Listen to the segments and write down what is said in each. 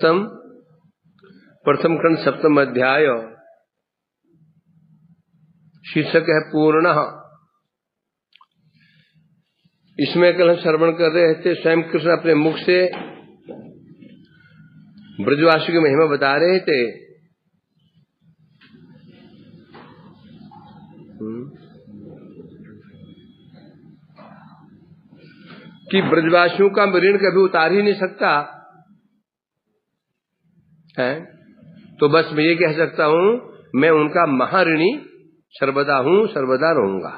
प्रथम खंड 7वां अध्याय, शीर्षक है पूर्ण। इसमें कल हम श्रवण कर रहे थे, स्वयं कृष्ण अपने मुख से ब्रजवासी की महिमा बता रहे थे। कि ब्रजवासियों का ऋण कभी उतार ही नहीं सकता है, तो बस मैं ये कह सकता हूं, मैं उनका महाऋणी सर्वदा हूं, सर्वदा रहूंगा।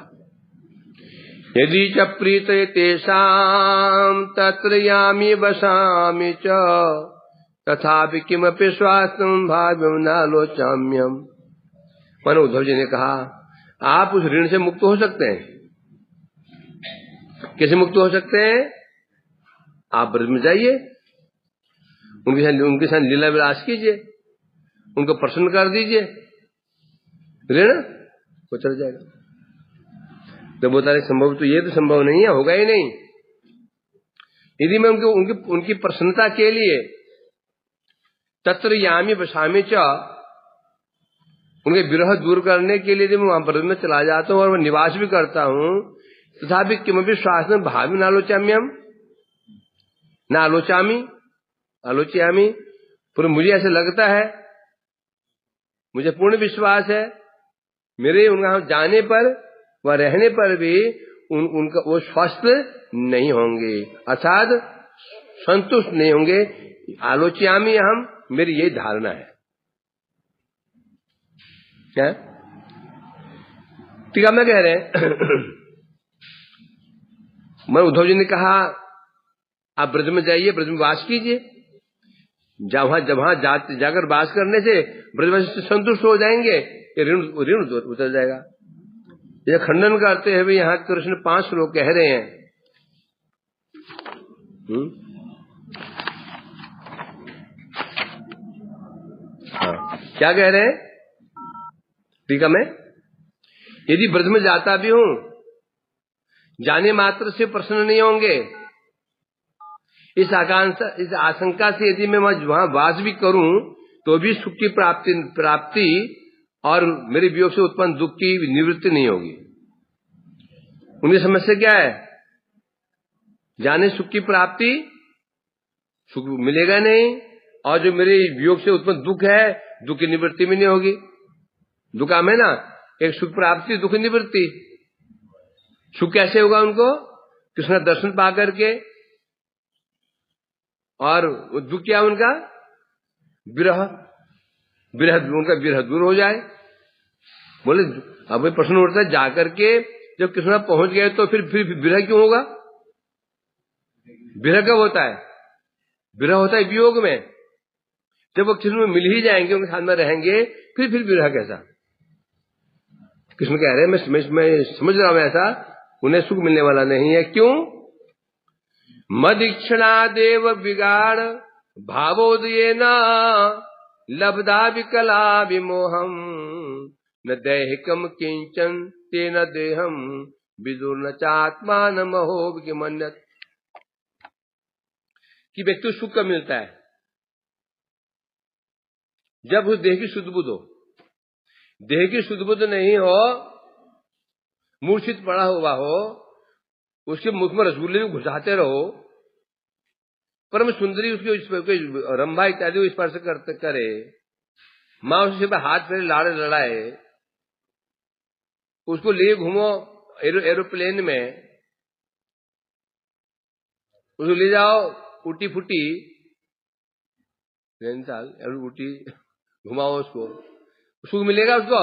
यदि च प्रीत तेषां तत्र यामि वसामि च, तथापि किमपि स्वास्थ्यं भाव्यं नालोचाम्यम्। मन उद्धव जी ने कहा, आप उस ऋण से मुक्त हो सकते हैं। कैसे मुक्त हो सकते हैं? आप ब्रज में जाइए, उनके साथ लीला विलास कीजिए, उनको प्रसन्न कर दीजिए, ऋण वो चल जाएगा। तो बोलता है संभव तो ये तो संभव नहीं है, होगा ही नहीं। यदि मैं उनकी प्रसन्नता के लिए तत्र यामी वसामी च, उनके विरह दूर करने के लिए जब मैं वहां ब्रज में चला जाता हूं और मैं निवास भी करता हूं, तथापि किमपि शासन भावी नालोचाम्यम न आलोच्यामी, पर मुझे ऐसे लगता है, मुझे पूर्ण विश्वास है, मेरे उनका जाने पर व रहने पर भी उनका वो स्वस्थ नहीं होंगे, अर्थात संतुष्ट नहीं होंगे। आलोच्यामी हम, मेरी यही धारणा है। क्या टीका में कह रहे हैं मैं उद्धव जी ने कहा, आप ब्रज में जाइए, ब्रज में वास कीजिए, जहां जाकर वास करने से ब्रजवासी संतुष्ट हो जाएंगे, ये ऋण उतर जाएगा। यह खंडन करते हुए यहाँ कृष्ण 5 श्लोक कह रहे हैं। हाँ, क्या कह रहे हैं टीका में? यदि ब्रज में जाता भी हूं, जाने मात्र से प्रसन्न नहीं होंगे। इस आशंका से यदि मैं वहां वास भी करूं तो भी सुख की प्राप्ति और मेरे वियोग से उत्पन्न दुख की निवृत्ति नहीं होगी। उनकी समस्या क्या है? जाने सुख की प्राप्ति, सुख मिलेगा नहीं, और जो मेरे वियोग से उत्पन्न दुख है, दुख की निवृत्ति भी नहीं होगी। दुकाम है ना, एक सुख प्राप्ति, दुख निवृत्ति। सुख कैसे होगा उनको? कृष्ण दर्शन पा करके, और दुख क्या उनका? विरह, उनका विरह दूर हो जाए। बोले अब प्रश्न उठता है, जाकर के जब कृष्ण पहुंच गए तो फिर विरह क्यों होगा? विरह कब होता है? विरह होता है वियोग में। जब वो कृष्ण में मिल ही जाएंगे, उनके साथ में रहेंगे, फिर विरह कैसा? कृष्ण कह रहे हैं, मैं समझ रहा हूं ऐसा, उन्हें सुख मिलने वाला नहीं है। क्यों? मदीक्षणादेव बिगाड़ भावोदये न लब्धा विकला विमोहम, न दैहिकम किंचन तेन देहम विदुर न चात्मान महो विमन्यत। कि व्यक्ति सुख कब मिलता है? जब उस देह की शुद्ध बुद्ध हो। देह की शुद्ध बुद्ध नहीं हो, मूर्छित पड़ा हुआ हो, उसके मुख में रसगुल्ले भी घुसाते रहो, परम सुंदरी उसके रंभा इत्यादि स्पर्श करे, माँ उसके हाथ फेरे लाड़े लड़ाए, उसको ले घूमो एरोप्लेन में, उसको ले जाओ उटी फुटी नैनीताल, उटी घुमाओ, उसको सुख मिलेगा? उसको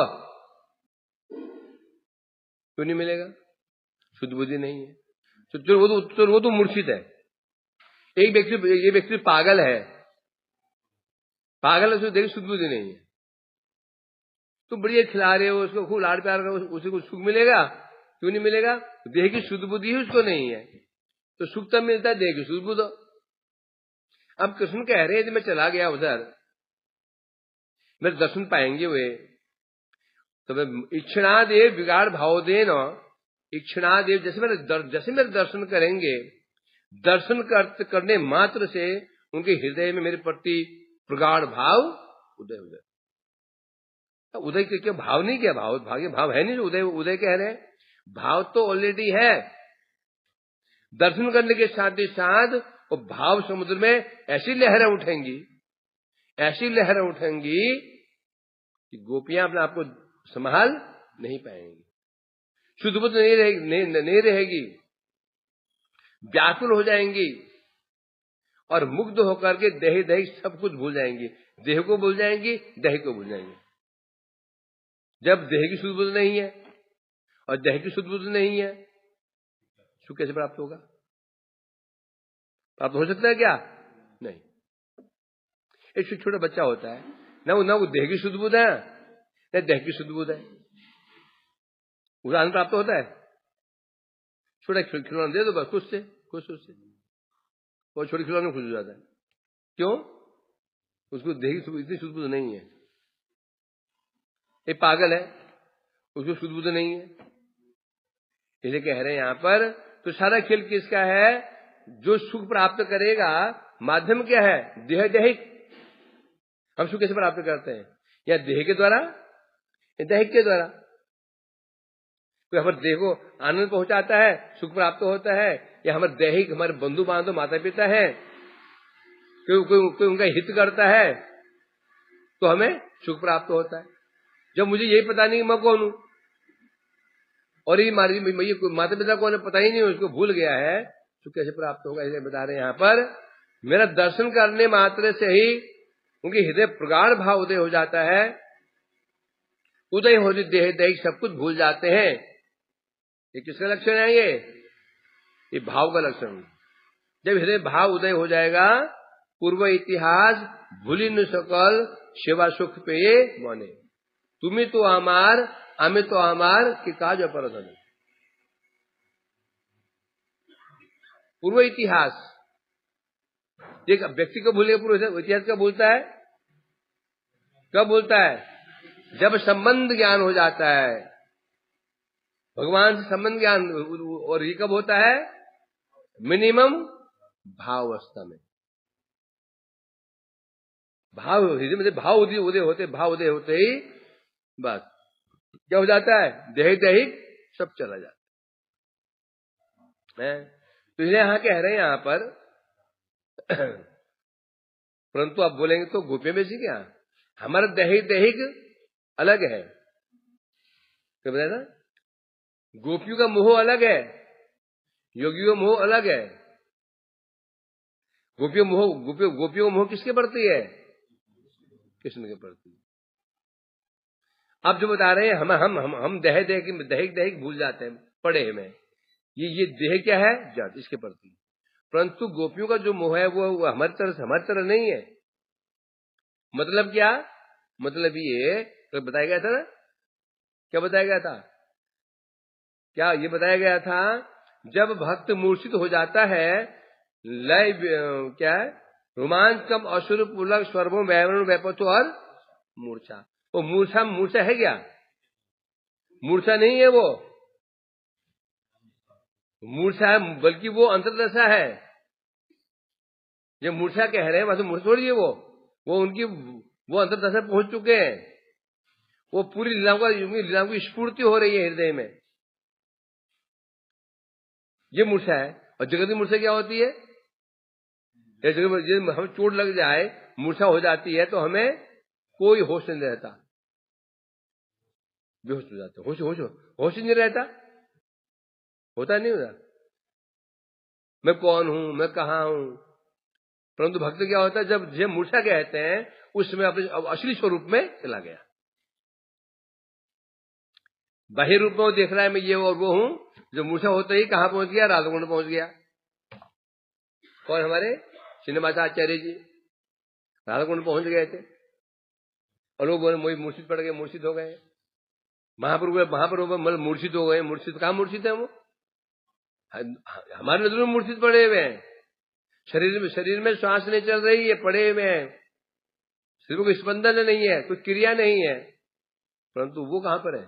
क्यों नहीं मिलेगा? शुद्ध बुद्धि नहीं है। तो वो तो मूर्छित है। ये व्यक्ति पागल है, उसको देख शुद्ध बुद्धि नहीं है। तुम बढ़िया खिला रहे हो उसको, खूब लाड़ प्यार करो, उसे कुछ सुख मिलेगा? क्यों नहीं मिलेगा? देह की शुद्ध बुद्धि ही उसको नहीं है, तो सुख तब मिलता है देह की शुद्ध बुद्धि। अब कृष्ण कह रहे हैं, मैं चला गया उधर, मेरे दर्शन पाएंगे वे, तो मैं इक्षणादेव बिगाड़ भाव देन, इक्षणादेव जैसे मेरे दर्शन करेंगे, दर्शन करने मात्र से उनके हृदय में मेरे प्रति प्रगाढ़ भाव उदय हो जाए। उदय के क्या भाव नहीं, क्या भाव, भाव है नहीं जो उदय उदय कह रहे हैं। भाव तो ऑलरेडी है। दर्शन करने के साथ ही साथ वो भाव समुद्र में ऐसी लहरें उठेंगी, ऐसी लहरें उठेंगी कि गोपियां अपने आप को संभाल नहीं पाएंगी, शुद्ध बुद्ध नहीं रहेगी, व्याकुल हो जाएंगी और मुग्ध होकर के देह देह सब कुछ भूल जाएंगी। देह को भूल जाएंगी, देह को भूल जाएंगी। जब देह की शुद्ध बुद्ध नहीं है और देह की शुद्ध बुद्ध नहीं है, सुख कैसे प्राप्त होगा? प्राप्त हो सकता है क्या? नहीं। एक छोटा बच्चा होता है, ना वो देह की शुद्ध बुद्ध है ना देह की शुद्ध बुद्ध है, उसे आनंद प्राप्त होता है? छोटा खिलौना दे दो बस, खुश से वो छोटे खिलौने में खुश हो जाता है। क्यों? उसको देह की इतनी शुद्ध बुद्ध नहीं है। एक पागल है, उसको शुद्ध बुद्ध नहीं है। इसलिए कह रहे हैं यहां पर, तो सारा खेल किसका है? जो सुख प्राप्त करेगा माध्यम क्या है? देह देहिक। हम सुख कैसे प्राप्त करते हैं? या देह के द्वारा या देहिक के द्वारा। कोई हमारे देह को आनंद पहुंचाता है, सुख प्राप्त होता है, या हमारे दैहिक हमारे बंधु बांधव माता पिता है, कोई उनका हित करता है तो हमें सुख प्राप्त होता है। जब मुझे यही पता नहीं मैं कौन हूं और ये माता पिता कौन है पता ही नहीं, उसको भूल गया है, सुख कैसे प्राप्त होगा? इसलिए बता रहे हैं यहां पर, मेरा दर्शन करने मात्र से ही उनके हृदय प्रगाढ़ भाव उदय हो जाता है। उदय हो देह दैहिक सब कुछ भूल जाते हैं। ये किसका लक्षण है? ये भाव का लक्षण। जब हृदय भाव उदय हो जाएगा, पूर्व इतिहास भूली न सकल सेवा सुख पे मने, तुम्हें तो आमार हमें तो आमार कि काज अपरधन। पूर्व इतिहास एक व्यक्ति को भूले, पूर्व इतिहास कब भूलता है? कब भूलता है? जब संबंध ज्ञान हो जाता है, भगवान से संबंध ज्ञान। और ये कब होता है? मिनिमम भाव अवस्था में। भाव हृदय में भाव उदय होते ही बस क्या हो जाता है? देहिक दैहिक सब चला जाता है। तो इसलिए यहां कह रहे हैं यहां पर परंतु आप बोलेंगे तो गोपियां में से क्या, हमारा दैहिक अलग है। क्या बताया ना? गोपियों का मोह अलग है, योगियों का मोह अलग है। गोपियों का मोह किसके प्रति है? कृष्ण के प्रति। आप जो बता रहे हैं हम दैहिक भूल जाते हैं पढ़े में, ये देह क्या है? जड़, इसके प्रति। परंतु गोपियों का जो मोह है वो हमारी तरह नहीं है। मतलब क्या? मतलब ये तो बताया गया था ना, क्या बताया गया था? क्या ये बताया गया था? जब भक्त मूर्छित हो जाता है, लय क्या है? रोमांचकम असुर पुलक स्वर्भो वैवरण वैपथो और मूर्छा। वो मूर्छा है क्या? मूर्छा नहीं है वो, मूर्छा है बल्कि वो अंतर्दशा है। जो मूर्छा कह रहे हैं वह तो मूर्छा थोड़ी है, वो उनकी वो अंतर्दशा पहुंच चुके हैं। वो पूरी लीलाओं की स्फूर्ति हो रही है हृदय में, ये मूर्छा है। और जगत की मूर्छा क्या होती है? हम चोट लग जाए, मूर्छा हो जाती है तो हमें कोई होश नहीं रहता, बेहोश हो जाते, होश नहीं रहता, होता नहीं होता। मैं कौन हूं, मैं कहां हूं? परंतु भक्त क्या होता है? जब मूर्छा कहते हैं उसमें अपने असली स्वरूप में चला गया। बाह्य रूप में वो देख रहा है मैं ये और वो हूं, जो मूर्छा होते ही कहां पहुंच गया? राधाकुंड पहुंच गया। कौन? हमारे श्रीनिवासाचार्य जी राधाकुंड पहुंच गए थे और लोग बोले मोई मूर्छित पड़ गए, मूर्छित हो गए। महाप्रभु मूर्छित हो गए। मूर्छित कहां मूर्छित है? वो हमारे नजरों में मूर्छित पड़े हुए हैं। शरीर में श्वास नहीं चल रही है, पड़े हुए हैं, शरीर में कोई स्पंदन नहीं है, कोई क्रिया नहीं है, परंतु वो कहां पर है?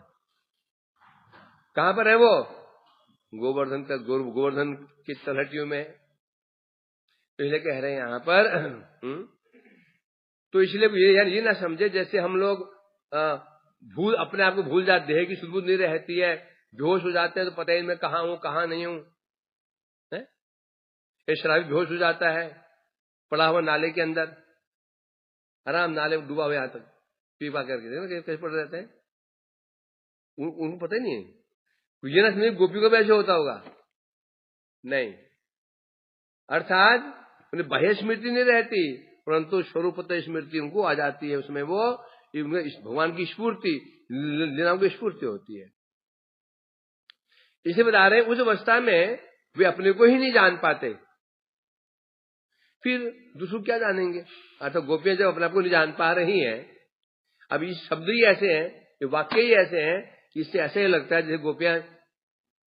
कहां पर है वो? गोवर्धन की तलहटियों में। तो इसलिए कह रहे हैं यहां पर तो इसलिए ये ना समझे जैसे हम लोग अपने आप को भूल जाते हैं कि सुध बुध नहीं रहती है, बेहोश हो जाते हैं तो पता ही मैं कहाँ हूँ कहाँ नहीं हूँ। शराबी बेहोश हो जाता है पड़ा हुआ नाले के अंदर, आराम नाले में डूबा हुआ यहाँ तक पीपा करके कैसे पड़ रहते हैं, उनको पता ही नहीं है। ये ना समझे गोपियों का भी ऐसे होता होगा, नहीं। अर्थात उन्हें बाह्य स्मृति नहीं रहती, परंतु स्वरूपत स्मृति उनको आ जाती है। उसमें वो भगवान की स्फूर्ति, लीलाओं की स्फूर्ति होती है। इसे बता रहे उस अवस्था में वे अपने को ही नहीं जान पाते, फिर दूसरों क्या जानेंगे। अर्थात गोपियां जब अपने आप को नहीं जान पा रही हैं, अब ये शब्द ही ऐसे हैं, ये वाक्य ही ऐसे हैं कि इससे ऐसे ही लगता है जैसे गोपियां,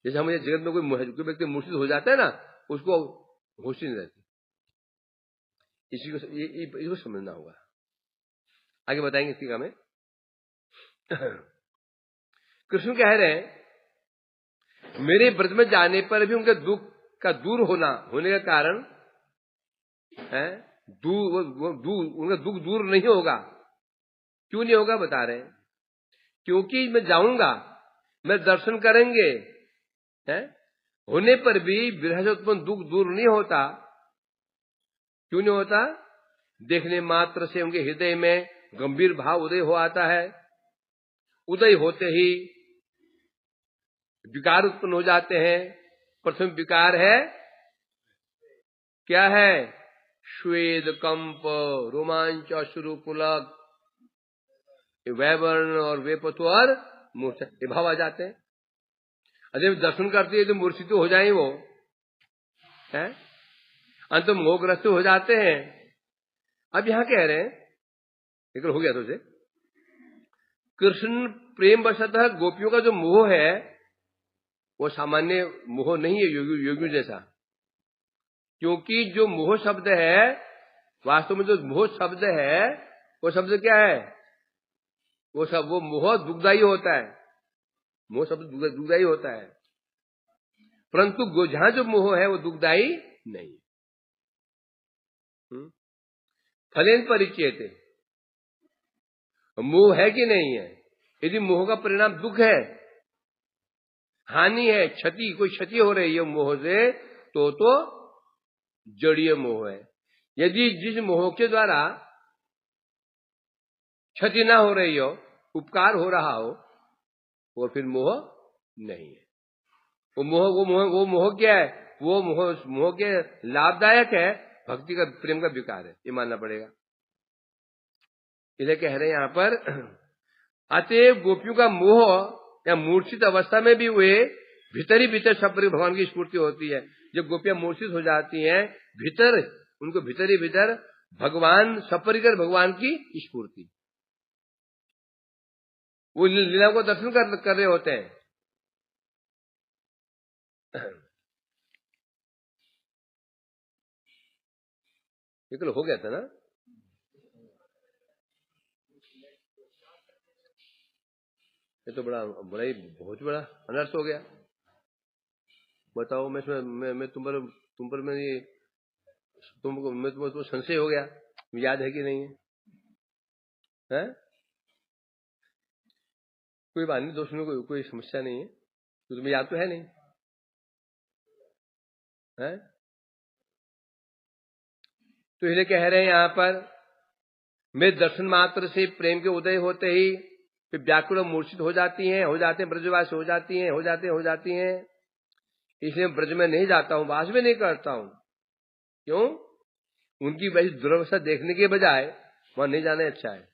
जैसे हमें जगत में कोई व्यक्ति मूर्छित हो जाता है ना, उसको होश ही नहीं रहती। इसको समझना होगा। आगे बताएंगे इसी का में। कृष्ण कह रहे हैं मेरे व्रत में जाने पर भी उनके दुख का दूर होने का कारण है, उनका दुख दूर नहीं होगा। क्यों नहीं होगा बता रहे हैं, क्योंकि मैं जाऊंगा, मैं दर्शन करेंगे है, होने पर भी विरह से उत्पन्न दुख दूर नहीं होता। क्यों नहीं होता? देखने मात्र से उनके हृदय में गंभीर भाव उदय हो आता है। उदय होते ही विकार उत्पन्न हो जाते हैं। प्रथम विकार है क्या है? श्वेद कंप, रोमांच, अश्रु पुलक, वैवर्ण और वेपतु और मूर्छा, ये भाव आ जाते हैं। अरे दर्शन करते हैं तो मूर्छित हो जाए वो है, अंत मोहग्रस्त हो जाते हैं। अब यहां कह रहे हैं, एक हो गया तो उसे कृष्ण प्रेम वशतः गोपियों का जो मोह है वो सामान्य मोह नहीं है योगियों जैसा। क्योंकि जो मोह शब्द है, वास्तव में जो मोह शब्द है वो शब्द क्या है? वो मोह दुखदायी होता है। मोह शब्द दुखदायी होता है, परंतु जहां जो मोह है वो दुखदायी नहीं। फलेन परिचयते, मोह है कि नहीं है? यदि मोह का परिणाम दुख है, हानि है, क्षति, कोई क्षति हो रही है मोह से, तो जड़ीय मोह है। यदि जिस मोह के द्वारा क्षति ना हो रही हो, उपकार हो रहा हो, वो फिर मोह नहीं है। वो मोह क्या है? वो मोह के लाभदायक है, भक्ति का, प्रेम का विकार है, ये मानना पड़ेगा। इसलिए कह रहे हैं यहां पर अतएव गोपियों का मोह या मूर्छित अवस्था में भी वे भीतर ही भीतर सब भगवान की स्फूर्ति होती है। जब गोपियां मूर्छित हो जाती हैं, भीतर उनको भीतर ही भीतर भगवान, सपरिकर भगवान की स्फूर्ति, वो लीला को दर्शन कर रहे होते हैं। ये हो गया था ना, ये तो बड़ा ही बहुत बड़ा अनर्थ हो गया। बताओ, मैं तुम पर मैं तुमको संशय हो गया, याद है कि नहीं है? कोई बात नहीं, दोस्त में कोई समस्या नहीं है, तो तुम्हें याद तो है नहीं है? तो इसलिए कह रहे हैं यहां पर मैं दर्शन मात्र से प्रेम के उदय होते ही फिर व्याकुल मूर्छित हो जाते हैं, ब्रजवासी हो जाती हैं। इसलिए ब्रज में नहीं जाता हूं, वास में नहीं करता हूं। क्यों? उनकी वैसी दुर्दशा देखने के बजाय वहां नहीं जाना अच्छा है।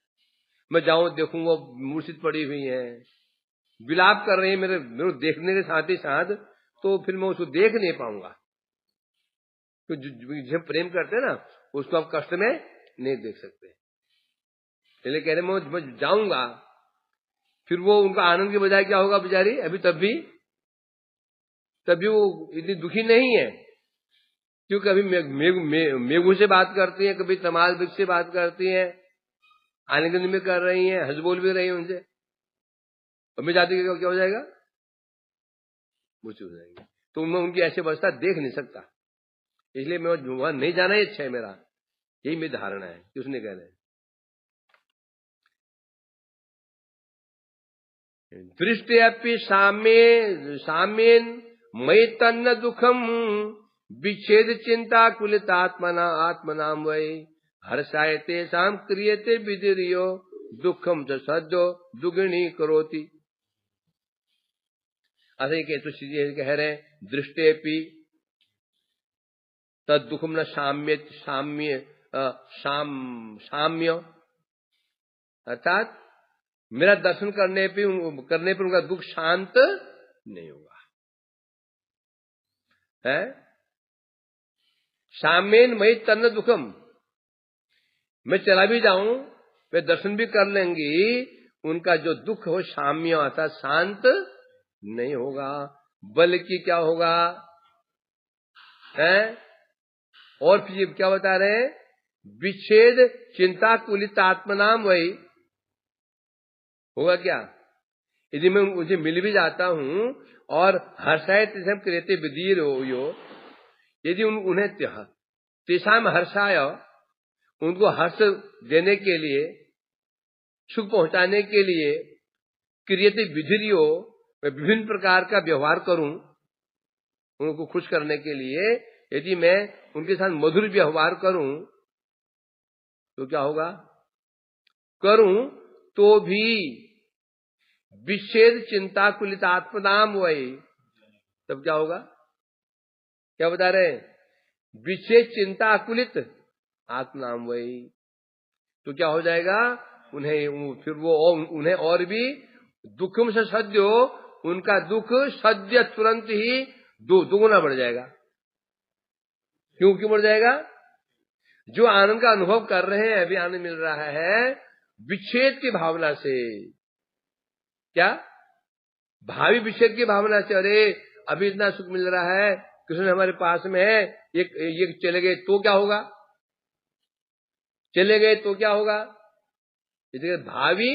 मैं जाऊं, देखूं वो मूर्छित पड़ी हुई है, विलाप कर रही है मेरे देखने के साथ ही साथ, तो फिर मैं उसको देख नहीं पाऊंगा। तो जब प्रेम करते हैं ना, उसको आप कष्ट में नहीं देख सकते। इसलिए कह रहे मैं जाऊंगा, फिर वो उनका आनंद के बजाय क्या होगा बेचारी, अभी तभी वो इतनी दुखी नहीं है। क्योंकि अभी मेघू से बात करती है, कभी तमाल वृक्ष से बात करती है, आलिंगन में कर रही है, हंस बोल भी रही है उनसे, और मैं जाती क्या हो जाएगा, मुझे हो जाएगी। तो मैं उनकी ऐसी अवस्था देख नहीं सकता, इसलिए मैं वहां नहीं जाना ही अच्छा है मेरा, यही मेरी धारणा है कि उसने कह रहे हैं। दृष्टि साम्येन मयि तन्न दुखम विच्छेद चिंता कुलितात्मना आत्मनाम वै हर्षायते साम क्रियते विधिर्यो दुखम च सद्यो दुगुणी करोति। ऐसे के तुलसी कह रहे हैं, दृष्टेपि तद दुखम न साम्य, अर्थात मेरा दर्शन करने पर उनका दुख शांत नहीं होगा है। साम्येन मयि तन्न दुखम, मैं चला भी जाऊं, वे दर्शन भी कर लेंगी, उनका जो दुख हो साम्य अर्थात शांत नहीं होगा, बल्कि क्या होगा है। और फिर क्या बता रहे हैं, विच्छेद चिंता कुलित आत्मनाम वही होगा। क्या यदि मैं उनसे मिल भी जाता हूं और हर्षाय तेषाम क्रियते विधीर हो, यदि उन्हें तेषाम हर्षाय उनको हर्ष देने के लिए, सुख पहुंचाने के लिए, क्रियते विधिरियो मैं विभिन्न प्रकार का व्यवहार करूं, उनको खुश करने के लिए यदि मैं उनके साथ मधुर व्यवहार करूं तो क्या होगा, करूं तो भी विच्छेद चिंता कुलित आत्मनाम वही, तब क्या होगा, क्या बता रहे हैं, विच्छेद चिंता कुलित आत्मनाम वही, तो क्या हो जाएगा, उन्हें और भी दुखम से सद्यो, उनका दुख सद्य तुरंत ही दुगुना बढ़ जाएगा। क्यों बढ़ जाएगा, जो आनंद का अनुभव कर रहे हैं, अभी आनंद मिल रहा है विच्छेद की भावना से, क्या भावी विच्छेद की भावना से, अरे अभी इतना सुख मिल रहा है, कृष्ण हमारे पास में है, ये चले गए तो क्या होगा, चले गए तो क्या होगा, इसलिए भावी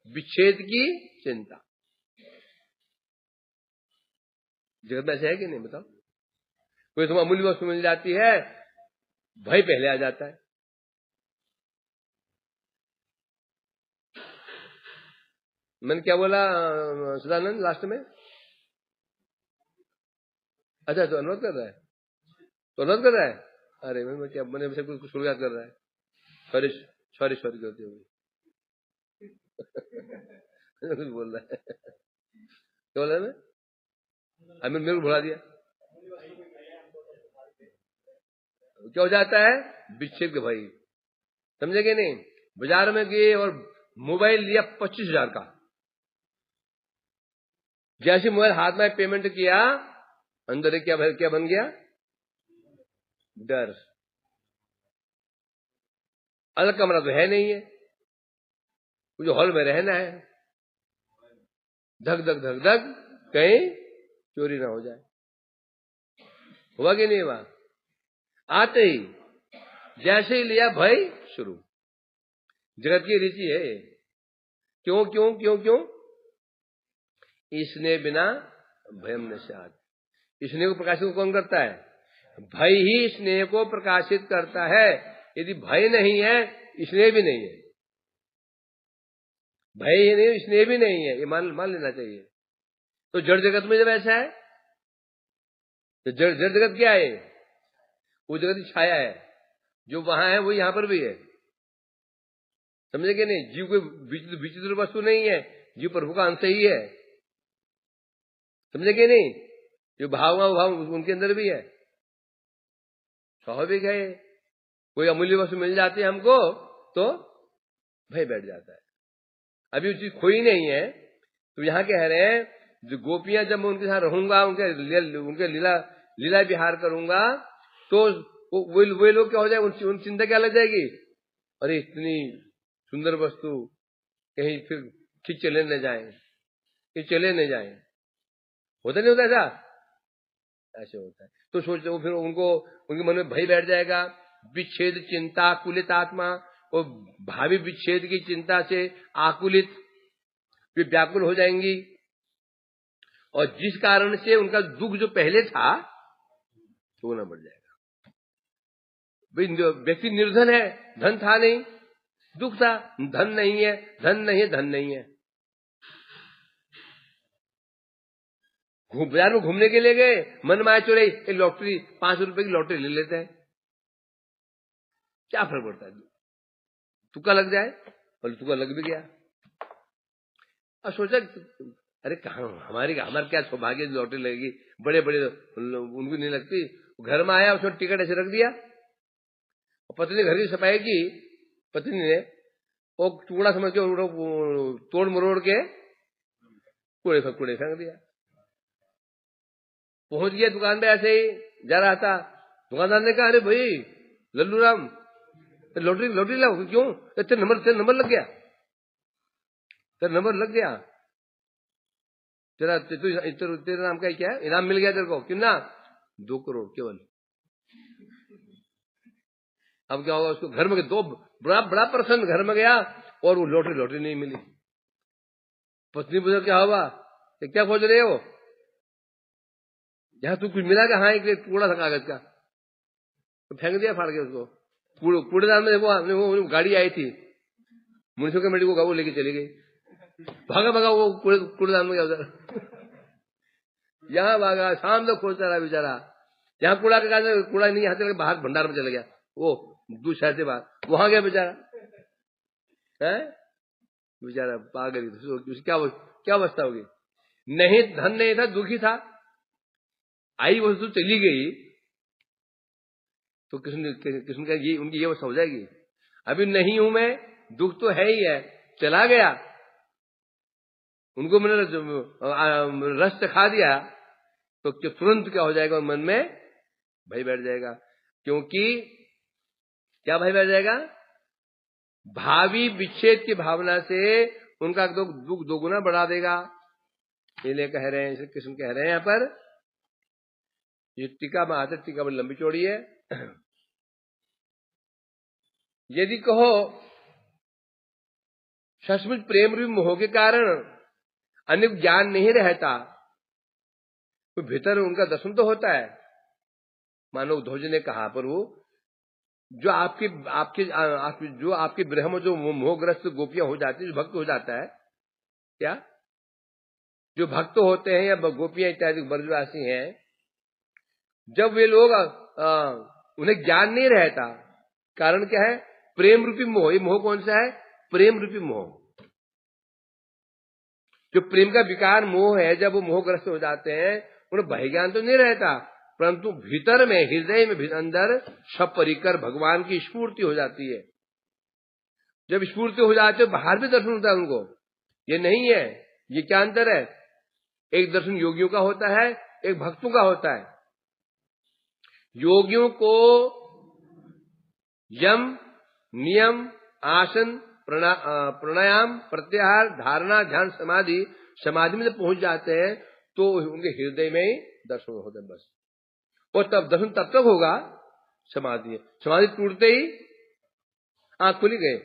विच्छेद की चिंता। जगत में ऐसे है कि नहीं बताओ, कोई तुम अमूल्य वस्तु मिल जाती है, भय पहले आ जाता है। मैंने क्या बोला सदानंद लास्ट में, अच्छा तो अनुरोध कर रहा है, तो अनुरोध कर रहा है, अरे मैंने से कुछ शुरुआत कर रहा है, सॉरी करते हो कुछ बोल रहा है, क्या बोला मैं, अभी मेरे को भुला दिया। क्या हो जाता है, विच्छेद के भाई, समझेगे नहीं। बाजार में गए और मोबाइल लिया 25,000 का, जैसे मोबाइल हाथ में पेमेंट किया, अंदर क्या बन गया, डर। अलग कमरा तो है नहीं है, मुझे हॉल में रहना है, धक धक धक धक कहीं चोरी ना हो जाए। हुआ कि नहीं हुआ, आते ही जैसे ही लिया भय शुरू। जगत की रीति है, क्यों क्यों क्यों क्यों, इसने बिना भयम न स्यात्। स्नेह को प्रकाशित कौन करता है, भय ही स्नेह को प्रकाशित करता है। यदि भय नहीं है स्नेह भी नहीं है, भय ही नहीं स्नेह भी नहीं है, ये मान लेना चाहिए। तो जड़ जगत में जब ऐसा है तो जड़ जगत क्या है, वो जगत की छाया है, जो वहां है वो यहां पर भी है, समझे कि नहीं। जीव कोई विचित्र वस्तु नहीं है, जीव प्रभु का अंश ही है, समझे कि नहीं। जो भाव उनके अंदर भी है, स्वाभाविक है। कोई अमूल्य वस्तु मिल जाती है हमको तो भय बैठ जाता है। अभी वो चीज खोई नहीं है, तो यहाँ कह रहे हैं जो गोपियां, जब मैं उनके साथ रहूंगा, उनके लीला विहार करूंगा, तो वे लोग क्या हो जाए, उन चिंता क्या लग जाएगी, अरे इतनी सुंदर वस्तु कहीं फिर ठीक चले न जाए, होता नहीं होता ऐसा, ऐसे होता है। तो सोचो फिर उनके मन में भय बैठ जाएगा, विच्छेद चिंता कुलित आत्मा, और भावी विच्छेद की चिंता से आकुलित, वे व्याकुल हो जाएंगी, और जिस कारण से उनका दुख जो पहले था वो न बढ़ जाएगा। व्यक्ति निर्धन है, धन था नहीं, दुख था, धन नहीं है, धन नहीं है, धन नहीं है, बाजार में घूमने के लिए गए, मन में आए चोरे एक लॉटरी 500 रुपए की लॉटरी ले लेते हैं, क्या फर्क पड़ता है? तुक्का लग जाए, और तुक्का लग भी गया। और सोचा अरे कहा हमारे क्या सौभाग्य लॉटरी लगेगी, बड़े बड़े उनको नहीं लगती। घर में आया, उसने टिकट ऐसे रख दिया, और पत्नी ने घर की सफाई की, पत्नी ने वो टुकड़ा समझ के तोड़ मरोड़ के कूड़े फेंक दिया। पहुंच गया दुकान पे, ऐसे ही जा रहा था, दुकानदार ने कहा अरे भाई लल्लू राम लॉटरी लाओ, क्यों? तेरे नंबर लग गया, तेरा नंबर लग गया, तेरा नाम का क्या है, इनाम मिल गया तेरे को, कितना? 2 करोड़ केवल। अब क्या होगा उसको? घर में दो बड़ा प्रसन्न, घर में गया और वो लॉटरी नहीं मिली। पत्नी पूछा क्या हुआ, क्या खोज रहे हो? यहां तू कुछ मिला क्या? हाँ, एक टुकड़ा था कागज का, तो फेंक दिया फाड़ के उसको कूड़ेदान में। वो गाड़ी आई थी म्युनिसिपल कमेटी को, वो लेके चली गई, भागा वो कूड़ेदान में गया उधर, यहाँ भागा, शाम तक खोजता रहा बेचारा। यहाँ कूड़ा नहीं, यहाँ से बाहर भंडार में चला गया, वो दूसरे शहर से बाहर, वहां गया बेचारा, है बेचारा पागल। उसकी क्या अवस्था होगी? नहीं धन नहीं था, दुखी था, आई वस्तु चली गई, तो किसने का ये उनकी ये अवस्था हो जाएगी। अभी नहीं हूं मैं, दुख तो है ही है, चला गया, उनको मैंने रस खा दिया, तो तुरंत क्या हो जाएगा? मन में भय बैठ जाएगा। क्योंकि क्या भय बैठ जाएगा? भावी विच्छेद की भावना से उनका दुख दोगुना बढ़ा देगा। इसलिए कह रहे हैं, कृष्ण कह रहे हैं यहाँ पर, ये टीका में आते, टीका बड़ी लंबी चौड़ी है। यदि कहो सचमुच प्रेम रूपी मोह के कारण अन्य ज्ञान नहीं रहता, तो भीतर उनका दर्शन तो होता है। मानो उद्धव जी ने कहा, पर वो जो आपके ब्रह्म जो मोहग्रस्त गोपियां हो जाती है, जो भक्त हो जाता है, क्या जो भक्त होते हैं या गोपियां इत्यादि ब्रजवासी हैं, जब वे लोग उन्हें ज्ञान नहीं रहता, कारण क्या है? प्रेम रूपी मोह। ये मोह कौन सा है? प्रेम रूपी मोह। जो प्रेम का विकार मोह है, जब वो मोहग्रस्त हो जाते हैं, उन्हें भय ज्ञान तो नहीं रहता, परंतु भीतर में, हृदय में अंदर सपरिकर भगवान की स्फूर्ति हो जाती है। जब स्फूर्ति हो जाती है, बाहर भी दर्शन होता है उनको। ये नहीं है, ये क्या अंतर है? एक दर्शन योगियों का होता है, एक भक्तों का होता है। योगियों को यम, नियम, आसन, प्राणायाम, प्रत्याहार, धारणा, ध्यान, समाधि में जब पहुंच जाते हैं, तो उनके हृदय में ही दर्शन होते हैं बस। और तब दर्शन तब तक होगा समाधि टूटते ही आंख खुली गए,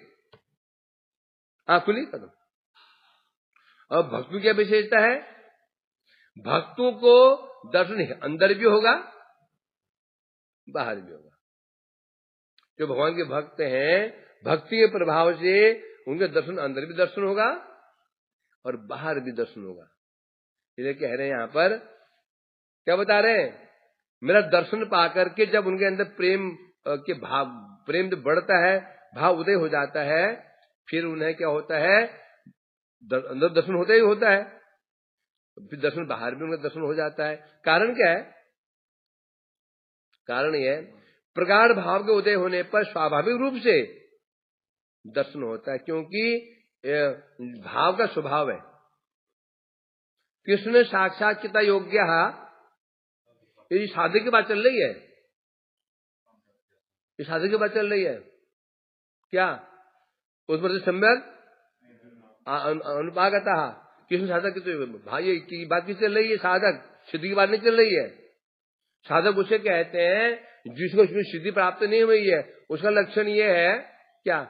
आंख खुली खत्म। और भक्तों की विशेषता है, भक्तों को दर्शन अंदर भी होगा, बाहर भी होगा। जो भगवान के भक्त हैं, भक्ति के प्रभाव से उनके दर्शन अंदर भी दर्शन होगा और बाहर भी दर्शन होगा। इसलिए कह रहे हैं यहां पर, क्या बता रहे हैं? मेरा दर्शन पाकर के जब उनके अंदर प्रेम के भाव, प्रेम जब बढ़ता है, भाव उदय हो जाता है, फिर उन्हें क्या होता है? अंदर दर्शन होता ही होता है, फिर दर्शन बाहर भी उनका दर्शन हो जाता है। कारण क्या है? कारण यह प्रगाढ़ भाव के उदय होने पर स्वाभाविक रूप से दर्शन होता है, क्योंकि भाव का स्वभाव है। कृष्ण साक्षात चिता योग्य, ये साधक की बात चल रही है, ये साधक की बात चल रही है। क्या उस पर सम्यक अनुपागता कृष्ण साधक भाई की बात की चल रही है, साधक सिद्ध की बात नहीं चल रही है। साधक उसे कहते हैं जिसको उसमें सिद्धि प्राप्त नहीं हुई है, उसका लक्षण ये है, क्या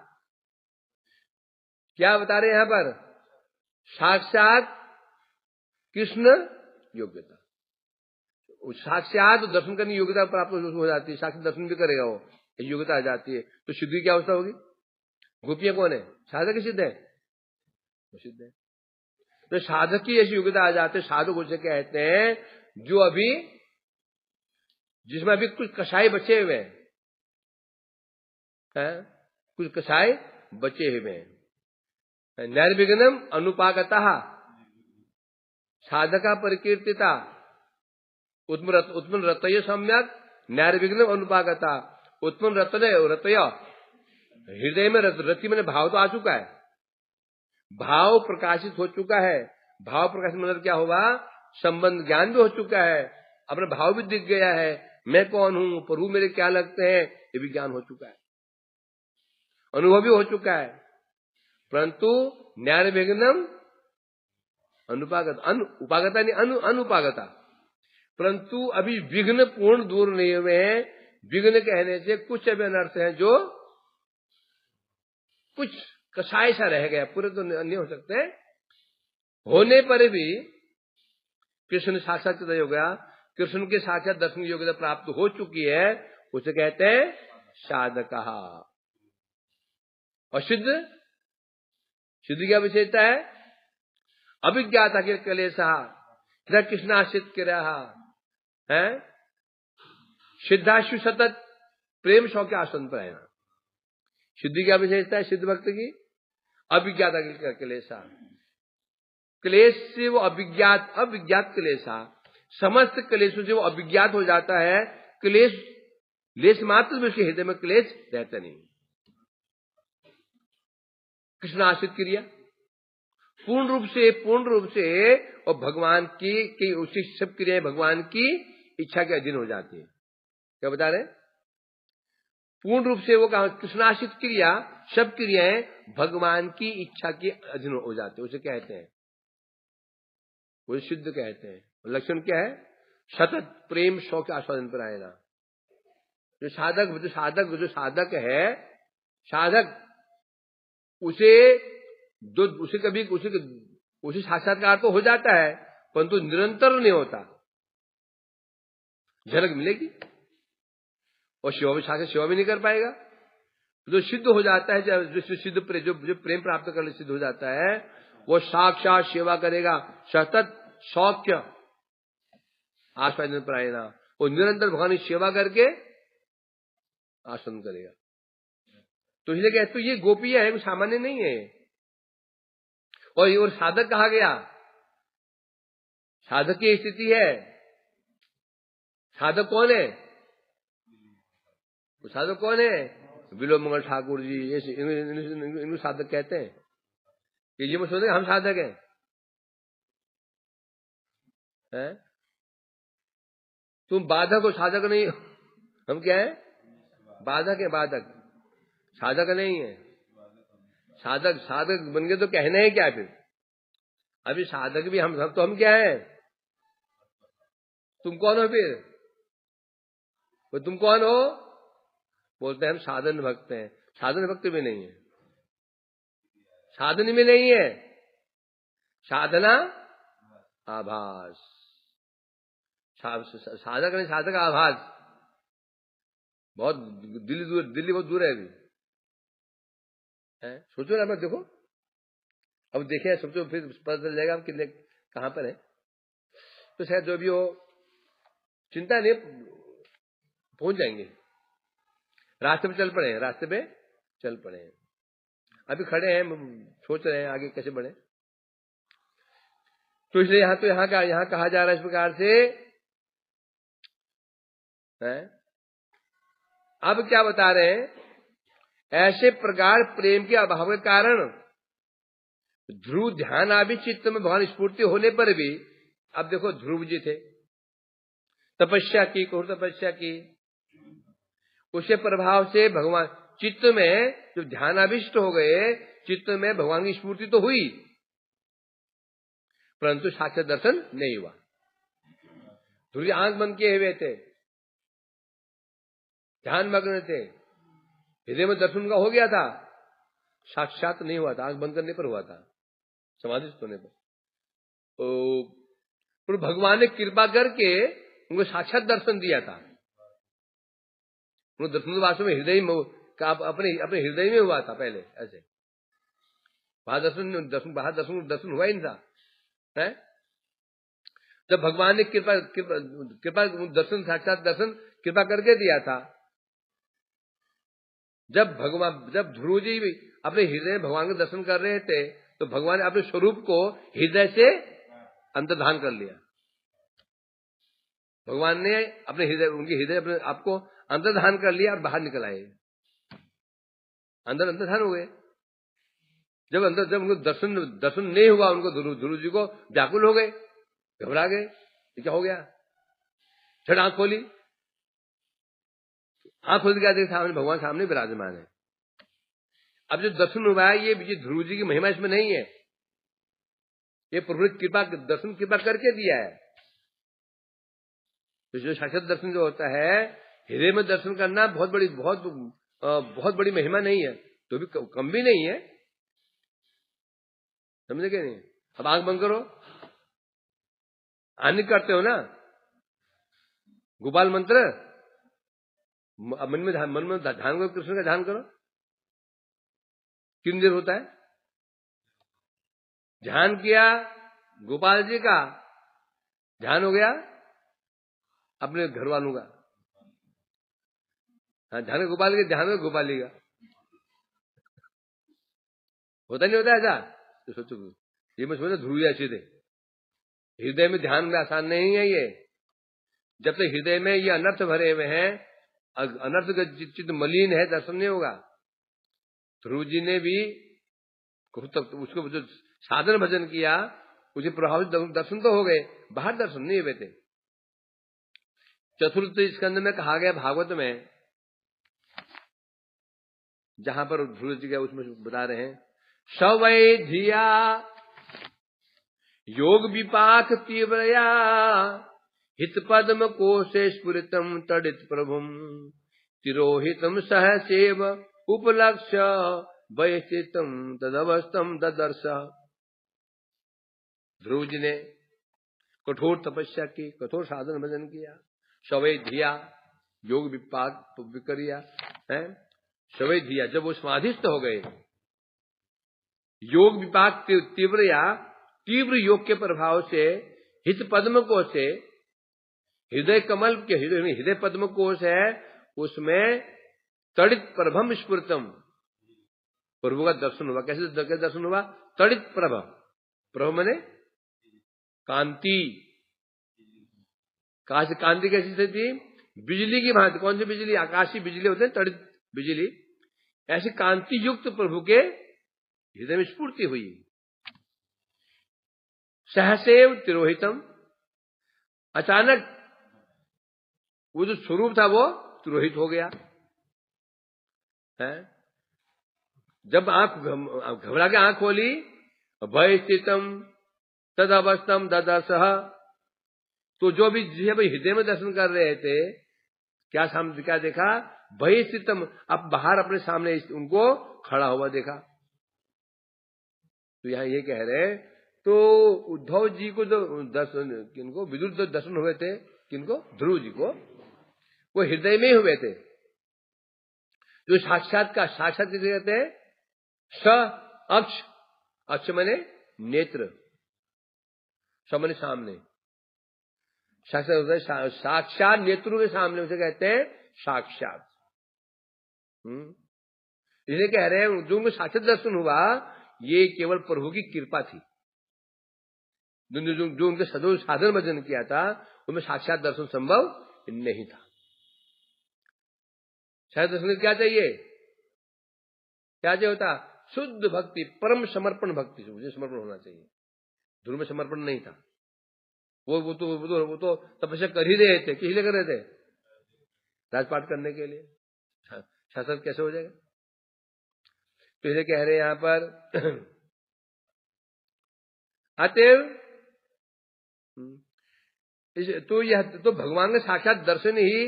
क्या बता रहे हैं यहां पर? साक्षात कृष्ण योग्यता, साक्षात दर्शन करने योग्यता प्राप्त हो जाती है, साक्षात दर्शन भी करेगा वो, योग्यता आ जाती है, तो सिद्धि की अवस्था होगी। गोपियां कौन है? साधक सिद्ध है, सिद्ध है। तो साधक की ऐसी योग्यता आ जाती है। साधक उसे कहते हैं जो अभी, जिसमें अभी कुछ कसाई बचे हुए हैं, कुछ कसाई बचे हुए हैं। नैर्विघ्नम अनुपागता साधका परिकीर्तिता उत्पन्न रतय सम्यक नैर्विघ्नम अनुपागता। उत्पन्न रतय हृदय में रति मैंने भाव तो आ चुका है, भाव प्रकाशित हो चुका है। भाव प्रकाशित मतलब क्या होगा, संबंध ज्ञान भी हो चुका है, अपना भाव भी दिख गया है, मैं कौन हूं, प्रभु मेरे क्या लगते हैं, ये भी ज्ञान हो चुका है, अनुभव भी हो चुका है। परंतु नैर्विघ्नम अनुपागत, उपागता नहीं अनुपागता, परंतु अभी विघ्न पूर्ण दूर नहीं हुए हैं। विघ्न कहने से कुछ अभी अनर्थ है जो कुछ कसाय सा रह गया, पूरे तो नहीं हो सकते। होने पर भी कृष्ण साक्षात हो गया, कृष्ण के साक्षात दर्शन की योग्यता प्राप्त हो चुकी है, उसे कहते हैं साधक। और सिद्ध, सिद्ध क्या विशेषता है, अभिज्ञाता के कलेशा कृष्णाश्रित क्रिया है, सिद्धाशु सतत प्रेम शौक के आसन पर है। सिद्धि क्या विशेषता है सिद्ध भक्त की, अभिज्ञाता के क्लेशा, क्लेश से वो अभिज्ञात, अभिज्ञात क्लेशा, समस्त क्लेशों से वो अभिज्ञात हो जाता है। क्लेश लेश मात्र में उसके हृदय में क्लेश रहता नहीं। कृष्णाश्रित क्रिया पूर्ण रूप से और भगवान की उसी सब क्रियाएं भगवान की इच्छा के अधीन हो जाती है। क्या बता रहे, पूर्ण रूप से वो कहा कृष्णाश्रित क्रिया, सब क्रियाएं भगवान की इच्छा के अधीन हो जाते हैं, उसे कहते हैं, वो सिद्ध कहते हैं। लक्षण क्या है, सतत प्रेम शौक आस्वादन पर आएगा। जो साधक है, साधक उसे साक्षात्कार तो हो जाता है, परंतु निरंतर नहीं होता, झलक मिलेगी और सेवा भी नहीं कर पाएगा। जो सिद्ध हो जाता है, जो प्रेम प्राप्त करने सिद्ध हो जाता है, वो साक्षात सेवा करेगा, सतत सौख्य आस्वादन पर आएगा, वो निरंतर भगवान की सेवा करके आसन करेगा। तो इसलिए कहते तो ये गोपियां है, कुछ सामान्य नहीं है। और साधक कहा गया, साधक की स्थिति है, साधक कौन है, वो साधक कौन है, विलोम मंगल ठाकुर जी, इनको साधक कहते हैं। कि ये मत सोचें हम साधक हैं, है? तुम बाधक हो, साधक नहीं हो। हम क्या है, बाधक है, बाधक, साधक नहीं है। साधक बन गए तो कहना है क्या फिर, अभी साधक भी हम सब, तो हम क्या है, तुम कौन हो फिर, वो तुम कौन हो, बोलते हैं हम साधन भक्त हैं। साधन भक्त भी नहीं है, साधन में नहीं है, साधना आभास, साधक नहीं, साधक आभास। बहुत दिल्ली बहुत दूर है अभी, है? सोचो ना, मैं देखो, अब देखे सोचो, फिर पता चल जाएगा हम कितने कहां पर है। तो शायद जो भी हो, चिंता नहीं, पहुंच जाएंगे। रास्ते पे चल पड़े हैं, अभी खड़े हैं, सोच रहे हैं आगे कैसे बढ़े। तो इसलिए यहाँ कहा जा रहा है इस प्रकार से है। अब क्या बता रहे हैं, ऐसे प्रकार प्रेम के अभाव के कारण ध्रुव ध्यान आदि चित्त में भगवान स्फूर्ति होने पर भी, अब देखो ध्रुव जी थे, तपस्या की, कठोर तपस्या की, उसके प्रभाव से भगवान चित्त में जो ध्यानाभिष्ट हो गए, चित्त में भगवान की स्फूर्ति तो हुई, परंतु साक्षात दर्शन नहीं हुआ। ध्रुव आंख बंद किए हुए थे, ध्यान मग्न थे, हृदय में दर्शन का हो गया था, साक्षात नहीं हुआ था, आंख बंद करने पर हुआ था, समाधिस्थ होने पर। तो भगवान ने कृपा करके उनको साक्षात दर्शन दिया था। उनको दर्शन वास्तव में हृदय में अपने हृदय में हुआ था पहले, ऐसे बाहर दर्शन हुआ ही नहीं था, है। जब भगवान ने कृपा कृपा कृपा दर्शन, साक्षात दर्शन कृपा करके दिया था, जब ध्रुव जी अपने हृदय में भगवान का दर्शन कर रहे थे, तो भगवान ने अपने स्वरूप को हृदय से अंतर्धान कर लिया। भगवान ने अपने हृदय, उनके हृदय अपने आपको अंतर्धान कर लिया और बाहर निकल आए, अंदर अंतर्धान हो गए। जब उनको दर्शन नहीं हुआ, उनको ध्रुव जी को व्याकुल हो गए, घबरा गए, ये क्या हो गया। छठ आंख खोली, आंख खोल के देखा सामने भगवान सामने विराजमान है। अब जो दर्शन हुआ है, ये ध्रुव जी की महिमा इसमें नहीं है, ये प्रभु ने कृपा दर्शन कृपा करके दिया है। तो जो साक्षात दर्शन जो होता है, हृदय में दर्शन करना बहुत बड़ी महिमा नहीं है, तो भी कम भी नहीं है, समझे क्या नहीं। अब आंख बंद करो, आने करते हो ना गोपाल मंत्र, मन में ध्यान करो, कृष्ण का ध्यान करो। कितनी देर होता है? ध्यान किया गोपाल जी का, ध्यान हो गया अपने घर वालों का। हाँ, ध्यान गोपाल के, ध्यान गोपाली का होता नहीं होता ऐसा? तो सोचो, ये मैं सोचा ध्रुव ऐसे थे। हृदय में ध्यान में आसान नहीं है ये, जब तक हृदय में ये अनर्थ भरे हुए हैं, अनर्थ का चित्त मलिन है, दर्शन नहीं होगा। ध्रुव जी ने भी उसको जो साधन भजन किया, उसे प्रभाव दर्शन तो हो गए, बाहर दर्शन नहीं हुए थे। चतुर्थ स्कंद में कहा गया भागवत में, जहां पर ध्रुव जी का उसमें बता रहे हैं, सवै धिया योग विपाक तीव्रया हित पद्म कोशे स्फुरितम तडित प्रभुम तिरोहितम सहसेव उपलक्ष्य वैस्थितम तदवस्थम ददर्श। ध्रुव जी ने कठोर तपस्या की, कठोर साधन भजन किया, सवै धिया योग विपाक विक्रिया है। सवै धिया, जब वो समाधिस्थ हो गए, योग विपाक तीव्र योग के प्रभाव से हित पद्म कोश से, हृदय कमल के हृदय पद्म कोश है, उसमें तड़ित प्रभम स्फुरतम, प्रभु का दर्शन हुआ। कैसे दर्शन हुआ? तड़ित प्रभ माने कांति। कांति कैसी थी? बिजली की भांति। कौन सी बिजली? आकाशीय बिजली होते हैं, तड़ित बिजली। ऐसी कांति युक्त प्रभु के हृदय में स्फूर्ति हुई। सहसेव तिरोहितम, अचानक वो जो स्वरूप था वो तिरोहित हो गया है। जब आंख घबरा के आंख खोली, भय स्थितम तद अवस्थम ददर्शः, तो जो भी हृदय में दर्शन कर रहे थे, क्या देखा? भय स्थितम, अब बाहर अपने सामने उनको खड़ा हुआ देखा। तो यहां ये कह रहे, तो उद्धव जी को जो दर्शन, किनको विदुर दर्शन हुए थे, किनको? ध्रुव जी को, वो हृदय में हुए थे। जो साक्षात किसे कहते हैं? स अक्ष, अक्ष माने नेत्र, स माने सामने, साक्षात नेत्रों के सामने उसे कहते हैं साक्षात। इसे कह रहे हैं, जो उनको साक्षात दर्शन हुआ, ये केवल प्रभु की कृपा थी। जो उनके सदैव साधन भजन किया था, उनमें साक्षात दर्शन संभव नहीं था। साक्षात दर्शन क्या चाहिए? क्या चाहिए होता? शुद्ध भक्ति, परम समर्पण भक्ति, मुझे समर्पण होना चाहिए। ध्रुव में समर्पण नहीं था। वो तो तपस्या कर ही रहे थे। किस लिए कर रहे थे? राजपाट करने के लिए। शासन कैसे हो जाएगा? तो इसे कह रहे हैं यहां पर, अतएव तो भगवान का साक्षात दर्शन ही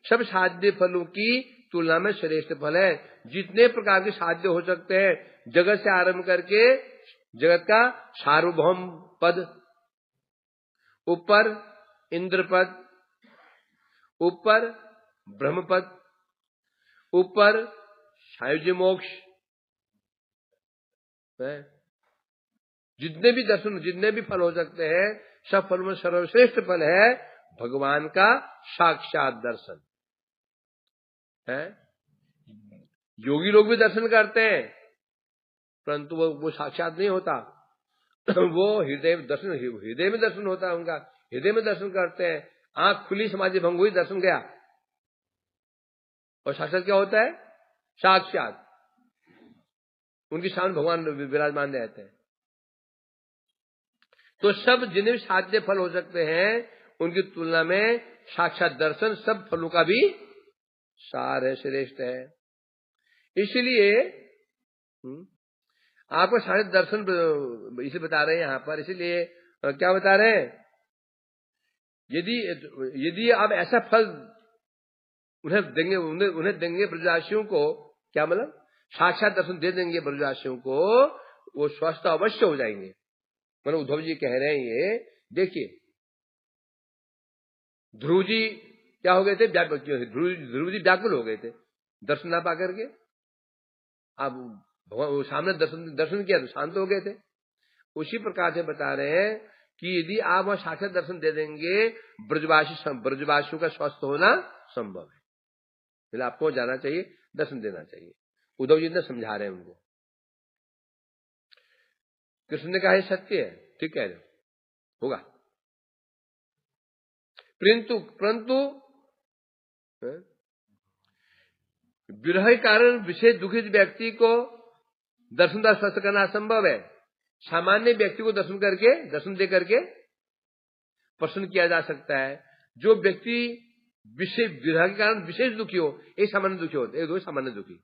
सब साध्य फलों की तुलना में श्रेष्ठ फल है। जितने प्रकार के साध्य हो सकते हैं, जगत से आरंभ करके जगत का सार्वभौम पद, ऊपर इंद्र पद, ऊपर ब्रह्म पद, ऊपर सायुज्य मोक्ष, जितने भी दर्शन, जितने भी फल हो सकते हैं, सब फल में सर्वश्रेष्ठ फल है भगवान का साक्षात दर्शन है। योगी लोग भी दर्शन करते हैं, परंतु वो साक्षात नहीं होता। वो हृदय में दर्शन होता है उनका, हृदय में दर्शन करते हैं। आंख खुली, समाधि भंग हुई, दर्शन गया। और साक्षात क्या होता है? साक्षात उनके सामने भगवान विराजमान रहते हैं। तो सब जिन्हें भी साध्य फल हो सकते हैं, उनकी तुलना में साक्षात दर्शन सब फलों का भी सार है, श्रेष्ठ है। इसलिए आपको सारे दर्शन इसे बता रहे हैं यहां पर। इसलिए क्या बता रहे हैं? यदि आप ऐसा फल उन्हें देंगे ब्रजवासियों को, क्या मतलब साक्षात दर्शन दे देंगे ब्रजवासियों को, वो स्वस्थ अवश्य हो जाएंगे। मतलब उद्धव जी कह रहे हैं ये। देखिए ध्रुव जी क्या हो गए थे? ध्रुव जी व्याकुल हो गए थे दर्शन ना पा करके। अब भगवान सामने दर्शन किया तो शांत हो गए थे। उसी प्रकार से बता रहे हैं कि यदि आप वहां साक्षात दर्शन दे देंगे, ब्रजवासियों का स्वस्थ होना संभव है। इसलिए आपको जाना चाहिए, दर्शन देना चाहिए। उद्धव जी ने समझा रहे हैं उनको। कृष्ण ने कहा सत्य है, ठीक कह रहे होगा, परंतु विरह के कारण विशेष दुखित व्यक्ति को दर्शन स्पर्श करना असंभव है। सामान्य व्यक्ति को दर्शन दे करके प्रसन्न किया जा सकता है। जो व्यक्ति विरह के कारण विशेष दुखी हो, एक सामान्य दुखी होते, एक दो सामान्य दुखी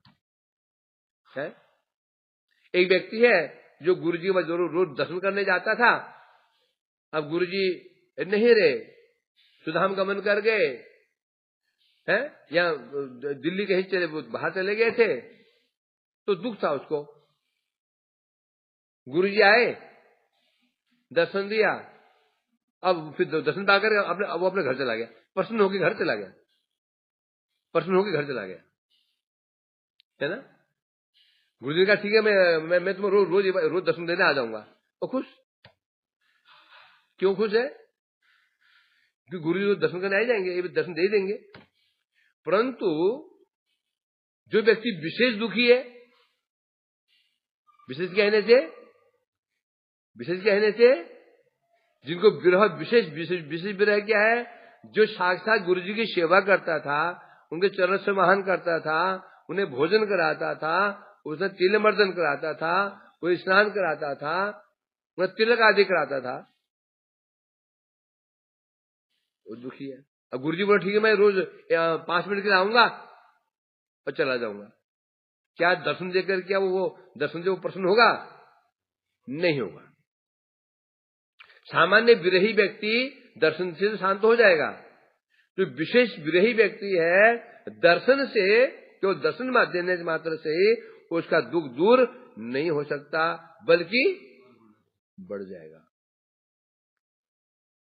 है। एक व्यक्ति है जो गुरु जी को रोज दर्शन करने जाता था। अब गुरु जी नहीं रहे, सुधाम गमन कर गए हैं, या दिल्ली कहीं बाहर चले गए थे, तो दुख था उसको। गुरु जी आए, दर्शन दिया, अब फिर दर्शन पाकर वो अपने घर चला गया, प्रसन्न होकर घर चला गया, है ना। गुरु जी ने कहा ठीक है, मैं तुम्हें रोज दर्शन देने आ जाऊंगा। वो खुश, क्यों खुश है? क्योंकि गुरु जी दर्शन करने आ जाएंगे, ये भी दर्शन दे ही देंगे। परंतु जो व्यक्ति विशेष दुखी है, विशेष कहने से जिनको विरह विशेष विरह क्या है? जो साक्षात गुरु जी की सेवा करता था, उनके चरण से महान करता था, उन्हें भोजन कराता था, उन्हें तिल मर्दन कराता था, उन्हें स्नान कराता था, उन्हें तिलक आदि कराता था, वो दुखी है। अब गुरु जी बोले ठीक है, मैं रोज 5 मिनट के लिए आऊंगा और चला जाऊंगा। क्या दर्शन देकर क्या वो दर्शन से वो प्रसन्न होगा? नहीं होगा। सामान्य विरही व्यक्ति दर्शन से शांत हो जाएगा। जो विशेष विरही व्यक्ति है, दर्शन से, जो दर्शन देने मात्र से ही उसका दुख दूर नहीं हो सकता, बल्कि बढ़ जाएगा।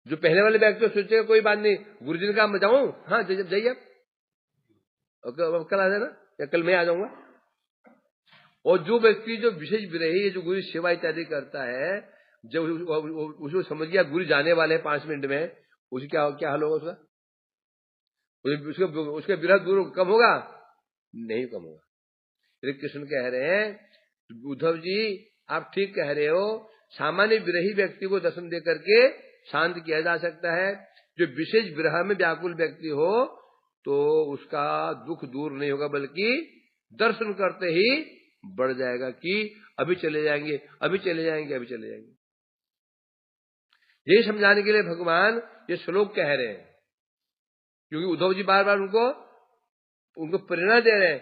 जो पहले वाले व्यक्ति सोचेगा कोई बात नहीं, गुरु जी ने कहा मैं जाऊं, हाँ जाइए कल आ जाना, या कल मैं आ जाऊंगा। और जो व्यक्ति जो विशेष विरही है, जो गुरु सेवा इत्यादि करता है, जब उसको समझ गया गुरु जाने वाले 5 मिनट में, उसे क्या हाल होगा उसका विरह दूर कम होगा? नहीं कम होगा। श्री कृष्ण कह रहे हैं उद्धव जी आप ठीक कह रहे हो, सामान्य विरही व्यक्ति को दर्शन दे करके शांत किया जा सकता है। जो विशेष विरह में व्याकुल व्यक्ति हो तो उसका दुख दूर नहीं होगा, बल्कि दर्शन करते ही बढ़ जाएगा कि अभी चले जाएंगे। यही समझाने के लिए भगवान ये श्लोक कह रहे हैं, क्योंकि उद्धव जी बार बार उनको प्रेरणा दे रहे हैं,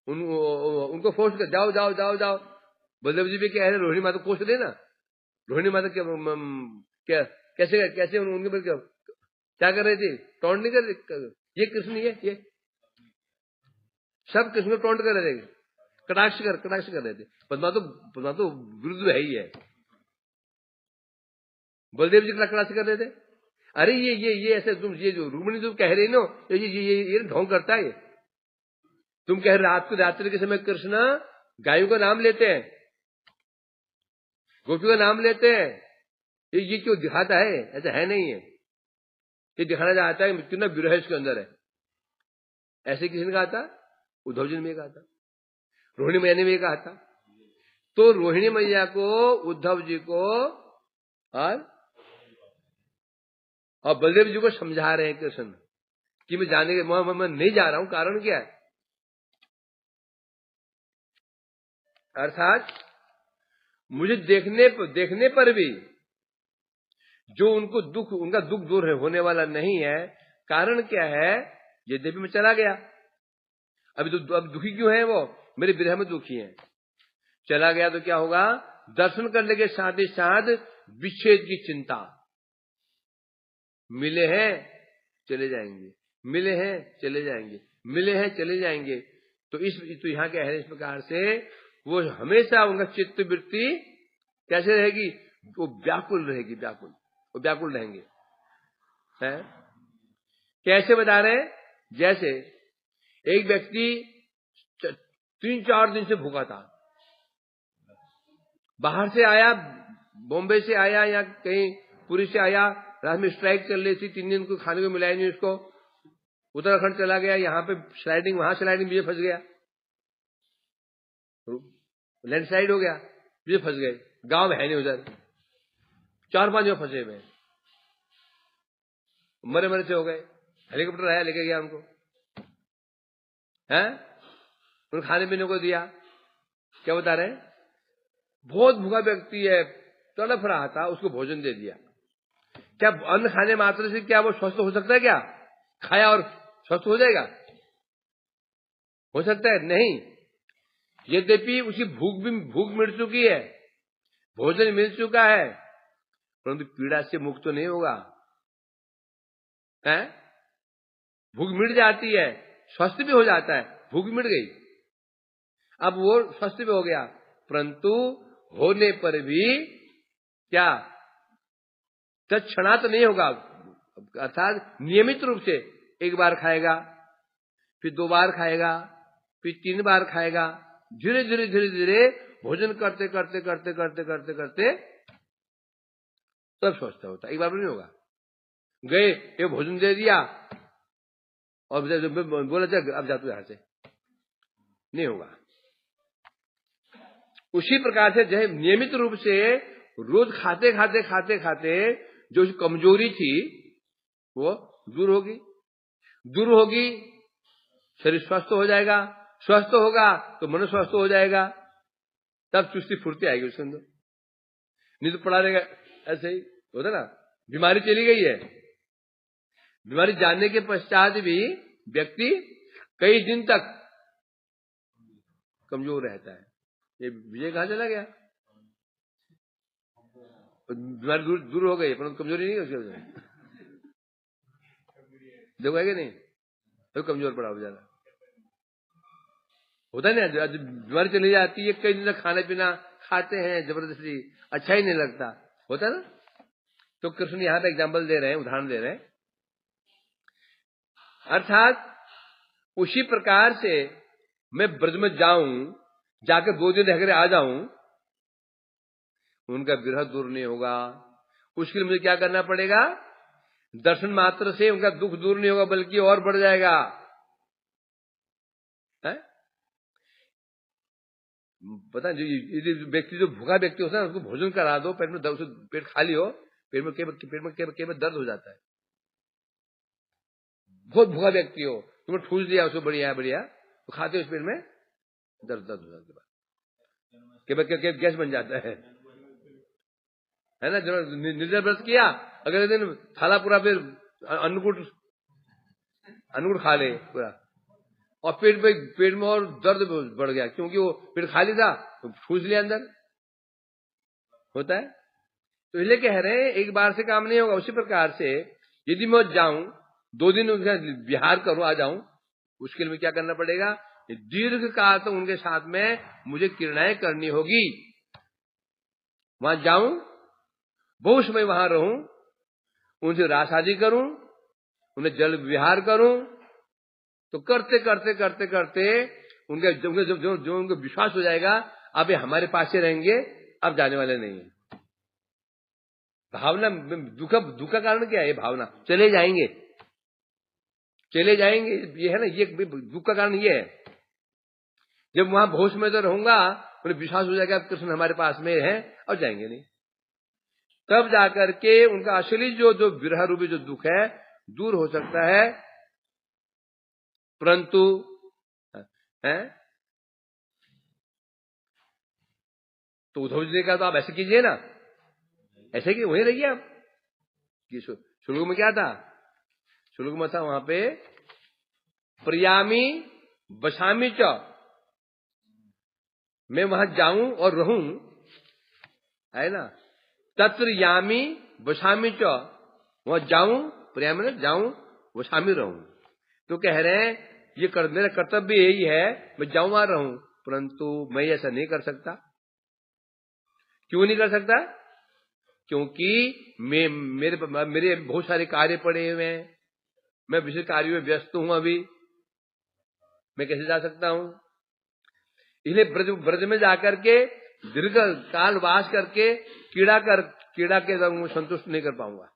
उनको फोर्स कर जाओ। बलदेव जी भी कह रहे हैं रोहिणी माता कोष देना। रोहिणी माता कैसे उनके पर क्या कर रहे थे? टॉन्ट नहीं कर रहे, ये कृष्ण ये सब कृष्ण को टॉन्ट कर रहे थे, कटाक्ष कर रहे थे। पद्मा तो विरुद्ध है ही है। बलदेव जी कटाक्ष कर रहे थे, अरे ये ऐसे तुम ये जो रुक्मिणी तुम कह रही नो, ये ढोंग करता है। तुम कह रहे रात्रि के समय कृष्ण गायों का नाम लेते हैं, गोपी का नाम लेते हैं, ये क्यों दिखाता है? ऐसा है नहीं है, ये दिखाना चाहता है कितना विरह इसके अंदर है। ऐसे किसी ने कहा था? उद्धव जी ने कहा था, रोहिणी मैया ने भी कहा था। तो रोहिणी मैया को, उद्धव जी को और बलदेव जी को समझा रहे हैं कृष्ण कि मैं जाने के मैं नहीं जा रहा हूं। कारण क्या है? अर्थात मुझे देखने पर भी जो उनको दुख, उनका दुख दूर होने वाला नहीं है। कारण क्या है? यद्यपि मैं चला गया, अब दुखी क्यों है वो? मेरे विरह में दुखी हैं। चला गया तो क्या होगा? दर्शन करने के साथ ही साथ विच्छेद की चिंता। मिले हैं चले जाएंगे, मिले हैं चले जाएंगे, मिले हैं चले जाएंगे। तो यहाँ क्या है? इस प्रकार से वो हमेशा उनका चित्त वृत्ति कैसे रहेगी? वो व्याकुल रहेगी, व्याकुल, वो व्याकुल रहेंगे। है? कैसे बता रहे हैं? जैसे एक व्यक्ति 3-4 दिन से भूखा था, बाहर से आया, बॉम्बे से आया या कहीं पुरी से आया, रात में स्ट्राइक चल रही थी, 3 दिन को खाने को मिला ही नहीं उसको। उत्तराखंड चला गया, यहाँ पे स्लाइडिंग, वहां स्लाइडिंग, भी फंस गया, लैंडस्लाइड हो गया, भी फंस गए। गांव है नहीं उधर, 4-5 में फंसे हुए, मरे से हो गए। हेलीकॉप्टर आया, लेके गया उनको, है उन्हें खाने पीने को दिया। क्या बता रहे हैं? बहुत भूखा व्यक्ति है, तड़प रहा था, उसको भोजन दे दिया। क्या अन्न खाने मात्र से क्या वो स्वस्थ हो सकता है? क्या खाया और स्वस्थ हो जाएगा? हो सकता है? नहीं। यद्यपि उसी भूख मिट चुकी है, भोजन मिल चुका है, परंतु पीड़ा से मुक्त तो नहीं होगा। है? भूख मिट जाती है, स्वस्थ भी हो जाता है, भूख मिट गई, अब वो स्वस्थ भी हो गया, परंतु होने पर भी क्या तत्क्षणात नहीं होगा। अर्थात नियमित रूप से एक बार खाएगा, फिर 2 बार खाएगा, फिर 3 बार खाएगा, धीरे धीरे भोजन करते करते करते करते करते करते तब स्वस्थ होता है। एक बार भी नहीं होगा। गए, ये भोजन दे दिया और बोला चल अब जा तू यहां से, नहीं होगा। उसी प्रकार से जो है नियमित रूप से रोज खाते खाते खाते खाते जो कमजोरी थी वो दूर होगी, दूर होगी, शरीर स्वस्थ हो जाएगा, स्वस्थ होगा तो मन स्वस्थ हो जाएगा, तब चुस्ती फुर्ती आएगी उसके अंदर। नहीं तो पड़ा रहेगा ऐसे ही होता ना। बीमारी चली गई है, बीमारी जानने के पश्चात भी व्यक्ति कई दिन तक कमजोर रहता है। ये विजय कहां चला गया? बीमारी दूर हो गई, परंतु कमजोरी नहीं है उसके अंदर। देखो है कि नहीं? तो कमजोर पड़ा हो ज्यादा होता है ना। बीमारी चली जाती है, कई दिन तक खाना पीना खाते हैं जबरदस्ती, अच्छा ही नहीं लगता, होता है ना। तो कृष्ण यहां पे एग्जाम्पल दे रहे हैं, उदाहरण दे रहे हैं। अर्थात उसी प्रकार से मैं ब्रज में जाऊं, जाकर 2 दिन रहकर आ जाऊं, उनका विरह दूर नहीं होगा। उसके लिए मुझे क्या करना पड़ेगा? दर्शन मात्र से उनका दुख दूर नहीं होगा, बल्कि और बढ़ जाएगा। है? पता है, व्यक्ति जो भूखा व्यक्ति होता है उसको भोजन करा दो, पेट में पेट खाली हो, पेट में दर्द हो जाता है। बहुत भूखा व्यक्ति हो, तुमने ठूस दिया उसको, बढ़िया बढ़िया, तो खाते उस पेट में दर्द हो जाता है, गैस बन जाता है ना। जो निर्जल व्रत किया, अगले दिन थाला पूरा फिर अन्नकूट खा ले पूरा, और पेट में और दर्द बढ़ गया, क्योंकि वो पेट खाली था तो ठूस लिया अंदर, होता है। तो इसलिए कह रहे हैं एक बार से काम नहीं होगा। उसी प्रकार से यदि मैं जाऊं 2 दिन उनका विहार करूं, आ जाऊं, उसके लिए क्या करना पड़ेगा? दीर्घ काल तक उनके साथ में मुझे क्रीड़ाएं करनी होगी। वहां जाऊं, बहुत समय वहां रहूं, उनसे रासादी करूं, उन्हें जल विहार करूं, तो करते करते करते करते उनका जो उनको विश्वास हो जाएगा, अब ये हमारे पास ही रहेंगे, अब जाने वाले नहीं है। भावना दुख का कारण क्या है? भावना चले जाएंगे, चले जाएंगे, ये है ना, ये दुख का कारण ये है। जब वहां होश में तो रहूंगा, उन्हें विश्वास हो जाएगा कृष्ण हमारे पास में है, और जाएंगे नहीं। तब जाकर के उनका असली जो विरह रूपी जो दुख है दूर हो सकता है। परंतु है तो उद्धव जी ने कहा, तो आप ऐसे कीजिए ना, ऐसे कि वहीं रहिए आप। शुरू में क्या था? शुरू में था वहां पे प्रियामी बसामी च, मैं वहां जाऊं और रहूं, है ना। तत्र यामी बसामी च, वहां जाऊं, प्रियामी में जाऊं, बसामी रहूं। तो कह रहे हैं ये मेरा कर्तव्य यही है, मैं जाऊं वहां रहूं, परंतु मैं ऐसा नहीं कर सकता। क्यों नहीं कर सकता? क्योंकि मेरे बहुत सारे कार्य पड़े हुए हैं, मैं विशेष कार्यों में व्यस्त हूं अभी, मैं कैसे जा सकता हूं? इसलिए ब्रज में जाकर के दीर्घ काल वास करके कीड़ा के रंग संतुष्ट नहीं कर पाऊंगा,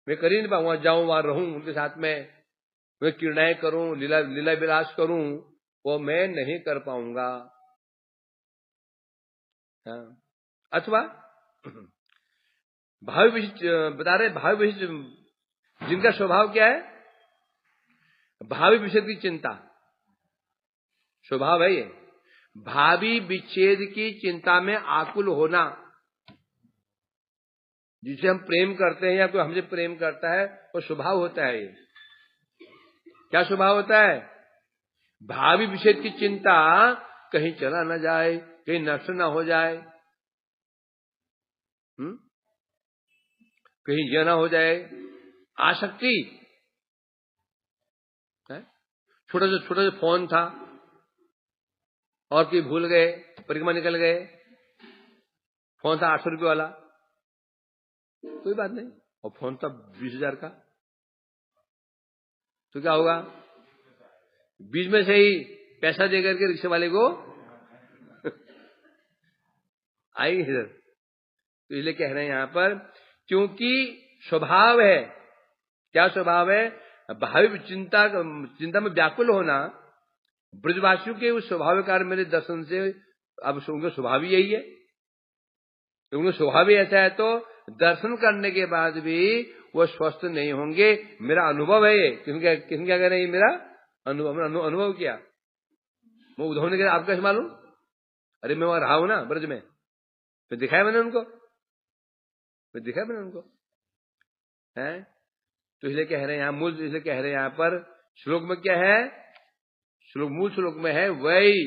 मैं कर ही नहीं पाऊंगा। जाऊं वहां रहूं उनके साथ में, मैं क्रीड़ाएं करूं, लीला विलास करूं, वो मैं नहीं कर पाऊंगा। हाँ। अथवा भावी विशिष्ट बता रहे, भावी विशिष्ट जिनका स्वभाव क्या है? भावी विच्छेद की चिंता स्वभाव है ये। भावी विच्छेद की चिंता में आकुल होना, जिसे हम प्रेम करते हैं या कोई हमसे प्रेम करता है, वो स्वभाव होता है। ये क्या स्वभाव होता है? भावी विच्छेद की चिंता, कहीं चला ना जाए, कहीं नष्ट ना हो जाए, कहीं यह ना हो जाए, आसक्ति है। छोटा सा फोन था और कोई भूल गए, परिक्रमा निकल गए, फोन था 800 रुपये वाला, कोई बात नहीं, और फोन था 20,000 का, तो क्या होगा? बीच में से ही पैसा देकर के रिक्शे वाले को आएंगे इधर। तो इसलिए कह रहे हैं यहां पर, क्योंकि स्वभाव है, क्या स्वभाव है? भावी चिंता में व्याकुल होना। ब्रजवासियों के उस स्वभाव कारण मेरे दर्शन से, अब उनका स्वभाव ही यही है, उनका स्वभाव ही ऐसा है, तो दर्शन करने के बाद भी वो स्वस्थ नहीं होंगे, मेरा अनुभव है ये। किसने क्या कह रहे हैं? मेरा अनुभव किया। मैं उद्धव ने कहा, आप कैसे मालूम? अरे मैं वहां रहा हूं ना ब्रज में, फिर दिखाया मैंने उनको, है। तो इसलिए कह रहे हैं यहां मूल, इसलिए कह रहे हैं यहां पर श्लोक में क्या है? मूल श्लोक में है वही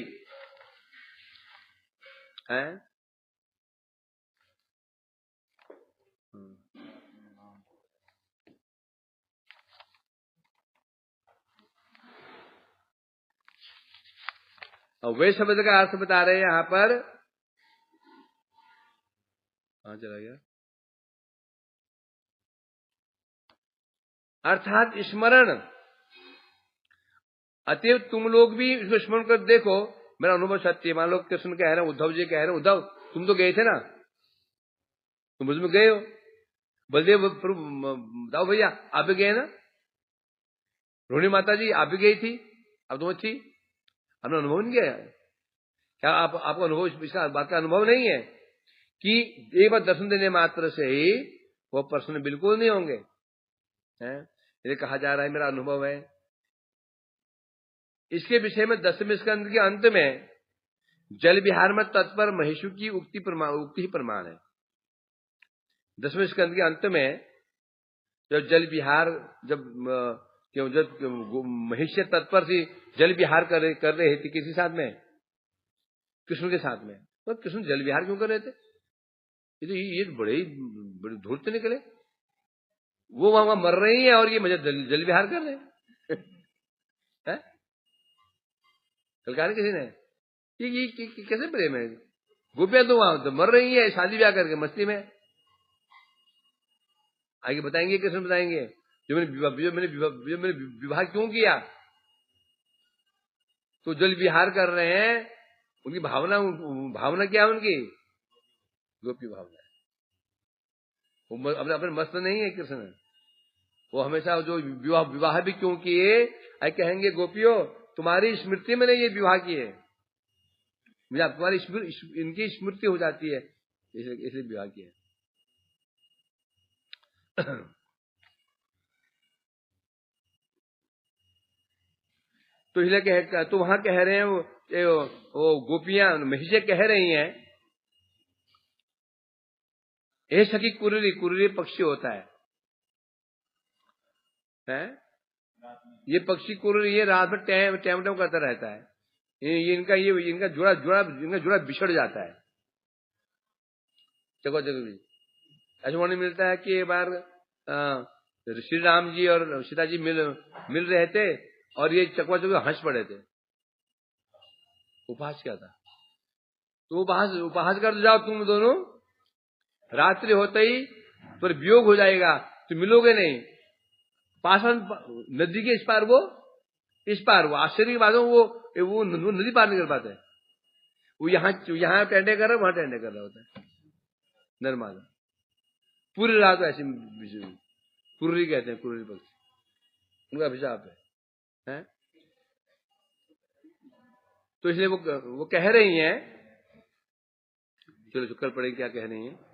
है। और वे शब्द का अर्थ बता रहे हैं यहां पर। कहां चला गया? अर्थात स्मरण, अतएव तुम लोग भी इसको स्मरण कर देखो, मेरा अनुभव सत्य। मान लो कृष्ण कह रहे हैं, उद्धव जी कह रहे हैं, उद्धव तुम तो गए थे ना, तुम उसमें गए हो, बलदेव बताओ भैया आप भी गए ना, रोहिणी माता जी आप भी गई थी, अब तुम अच्छी, हमने अनुभव नहीं किया? क्या आपको अनुभव, इसका बात का अनुभव नहीं है कि एक बार दर्शन देने मात्र से ही वो प्रश्न बिल्कुल नहीं होंगे, हैं? ये कहा जा रहा है मेरा अनुभव है। इसके विषय में 10वें स्कंद के अंत में जल विहार में तत्पर महिषु की उक्ति ही प्रमाण है। 10वें स्कंद के अंत में जब जल विहार, जब महिष्य तत्पर से जल विहार कर रहे थे, किसी साथ में? कृष्ण के साथ में। तो कृष्ण जल विहार क्यों कर रहे थे? ये बड़े धूर्त निकले, वो वहां मर रही है और ये मुझे जल विहार कर रहे हैं। कल कहा किसी ने ये कैसे प्रेम है? गोपियां तो वहां तो मर रही है शादी ब्याह करके मस्ती में। आगे बताएंगे, कृष्ण बताएंगे जो मैंने विवाह क्यों किया, तो जल विहार कर रहे हैं। उनकी भावना क्या है? उनकी गोपी भावना है। वो अपने अपने मस्त नहीं है कृष्ण। वो हमेशा जो विवाह भी क्यों किए, कहेंगे गोपियों तुम्हारी स्मृति में नहीं ये विवाह किए, मुझे तुम्हारी इनकी स्मृति हो जाती है, इसलिए विवाह किया। तो इसलिए तो वहां कह रहे हैं वो गोपियां महिषे कह रही हैं, हे सखी कुररी, कुररी पक्षी होता है, ये पक्षी कुररी, ये रात में टैम टैम टैम करता रहता है, इनका जुड़ा बिछड़ जाता है। जगह जगह भी ऐसा होने मिलता है कि एक बार श्री राम जी और सीता जी मिल रहे थे और ये चकवा चकवा हंस पड़े थे। उपहास क्या था? तो उपहास कर जाओ तुम दोनों, रात्रि होते ही तो वियोग हो जाएगा, तो मिलोगे नहीं। पासन नदी के इस पार वो आश्चर्य की बात है, वो नदी पार नहीं कर पाते, वो यहाँ टेंडे कर रहा है, वहां टेंडे कर रहा होता है नर्मदा। पूरी रात ऐसी कुर्री कहते हैं, कुर्री पक्षी, उनका अभिशाप है? तो इसलिए वो कह रही हैं, चलो कल पढ़ेंगे क्या कह रही हैं।